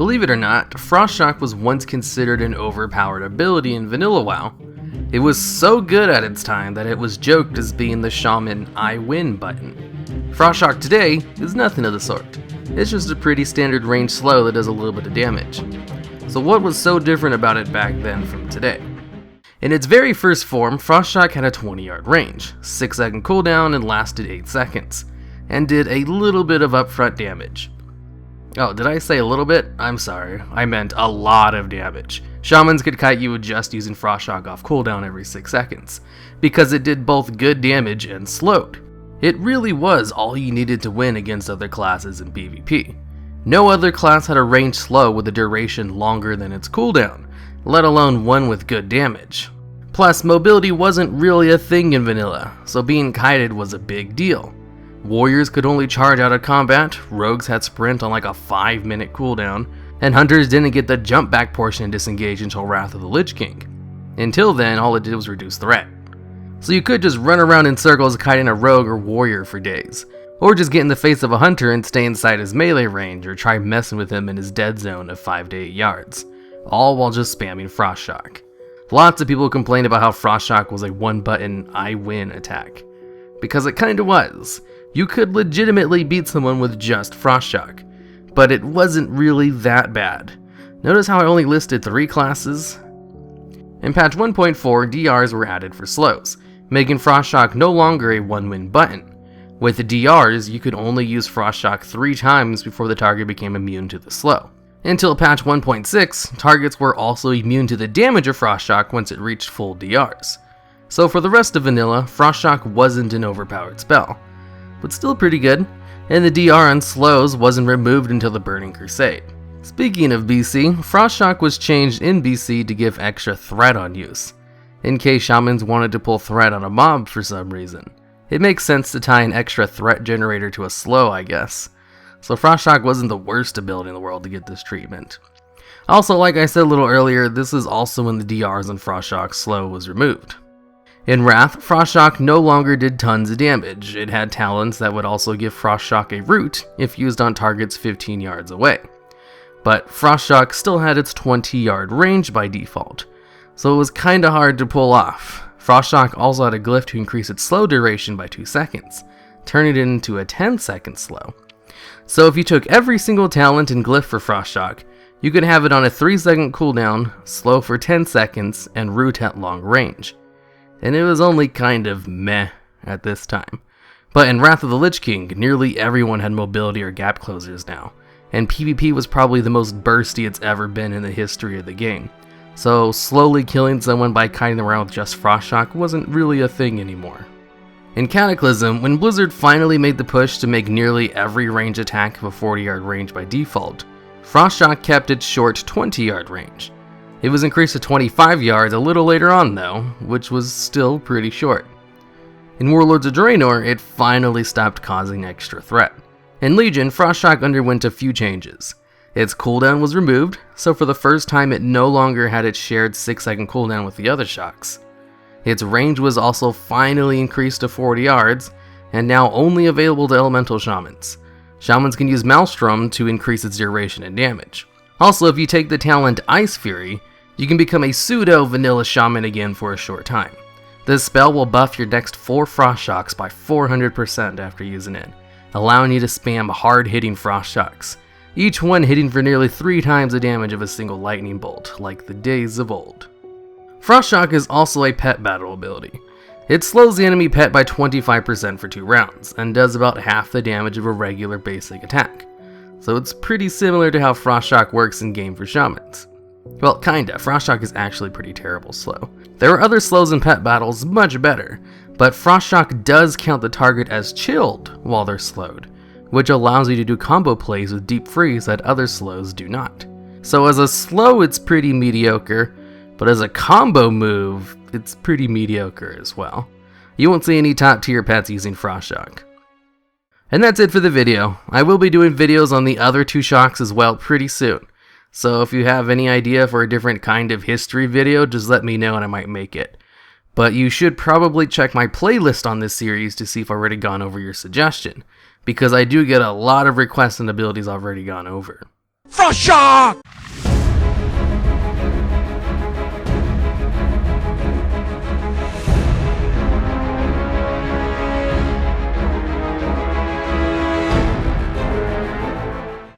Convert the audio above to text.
Believe it or not, Frost Shock was once considered an overpowered ability in Vanilla WoW. It was so good at its time that it was joked as being the shaman I win button. Frost Shock today is nothing of the sort. It's just a pretty standard range slow that does a little bit of damage. So what was so different about it back then from today? In its very first form, Frost Shock had a 20-yard range, 6-second cooldown, and lasted 8 seconds, and did a little bit of upfront damage. Oh, did I say a little bit? I'm sorry, I meant a lot of damage. Shamans could kite you with just using Frost Shock off cooldown every 6 seconds, because it did both good damage and slowed. It really was all you needed to win against other classes in PvP. No other class had a range slow with a duration longer than its cooldown, let alone one with good damage. Plus, mobility wasn't really a thing in vanilla, so being kited was a big deal. Warriors could only charge out of combat, rogues had sprint on like a 5-minute cooldown, and hunters didn't get the jump back portion and disengage until Wrath of the Lich King. Until then, all it did was reduce threat. So you could just run around in circles kiting a rogue or warrior for days, or just get in the face of a hunter and stay inside his melee range or try messing with him in his dead zone of 5 to 8 yards, all while just spamming Frost Shock. Lots of people complained about how Frost Shock was a one-button I win attack, because it kinda was. You could legitimately beat someone with just Frost Shock, but it wasn't really that bad. Notice how I only listed 3 classes? In patch 1.4, DRs were added for slows, making Frost Shock no longer a one-win button. With the DRs, you could only use Frost Shock 3 times before the target became immune to the slow. Until patch 1.6, targets were also immune to the damage of Frost Shock once it reached full DRs. So for the rest of vanilla, Frost Shock wasn't an overpowered spell, but still pretty good, and the DR on slows wasn't removed until the Burning Crusade. Speaking of BC, Frost Shock was changed in BC to give extra threat on use, in case shamans wanted to pull threat on a mob for some reason. It makes sense to tie an extra threat generator to a slow, I guess. So Frost Shock wasn't the worst ability in the world to get this treatment. Also, like I said a little earlier, this is also when the DRs on Frost Shock slow was removed. In Wrath, Frost Shock no longer did tons of damage. It had talents that would also give Frost Shock a root if used on targets 15 yards away. But Frost Shock still had its 20-yard range by default, so it was kinda hard to pull off. Frost Shock also had a glyph to increase its slow duration by 2 seconds, turning it into a 10-second slow. So if you took every single talent and glyph for Frost Shock, you could have it on a 3-second cooldown, slow for 10 seconds, and root at long range. And it was only kind of meh at this time. But in Wrath of the Lich King, nearly everyone had mobility or gap closers now, and PvP was probably the most bursty it's ever been in the history of the game. So slowly killing someone by kiting them around with just Frost Shock wasn't really a thing anymore. In Cataclysm, when Blizzard finally made the push to make nearly every range attack of a 40-yard range by default, Frost Shock kept its short 20-yard range. It was increased to 25 yards a little later on though, which was still pretty short. In Warlords of Draenor, it finally stopped causing extra threat. In Legion, Frost Shock underwent a few changes. Its cooldown was removed, so for the first time it no longer had its shared 6-second cooldown with the other shocks. Its range was also finally increased to 40 yards, and now only available to elemental shamans. Shamans can use Maelstrom to increase its duration and damage. Also, if you take the talent Ice Fury, you can become a pseudo-vanilla shaman again for a short time. This spell will buff your next 4 Frost Shocks by 400% after using it, allowing you to spam hard-hitting Frost Shocks, each one hitting for nearly 3 times the damage of a single lightning bolt, like the days of old. Frost Shock is also a pet battle ability. It slows the enemy pet by 25% for 2 rounds, and does about half the damage of a regular basic attack. So it's pretty similar to how Frost Shock works in game for shamans. Well, kinda. Frost Shock is actually pretty terrible slow. There are other slows in pet battles much better, but Frost Shock does count the target as chilled while they're slowed, which allows you to do combo plays with Deep Freeze that other slows do not. So as a slow, it's pretty mediocre, but as a combo move, it's pretty mediocre as well. You won't see any top tier pets using Frost Shock. And that's it for the video. I will be doing videos on the other 2 shocks as well pretty soon. So if you have any idea for a different kind of history video, just let me know and I might make it. But you should probably check my playlist on this series to see if I've already gone over your suggestion, because I do get a lot of requests and abilities I've already gone over. Frost Shock!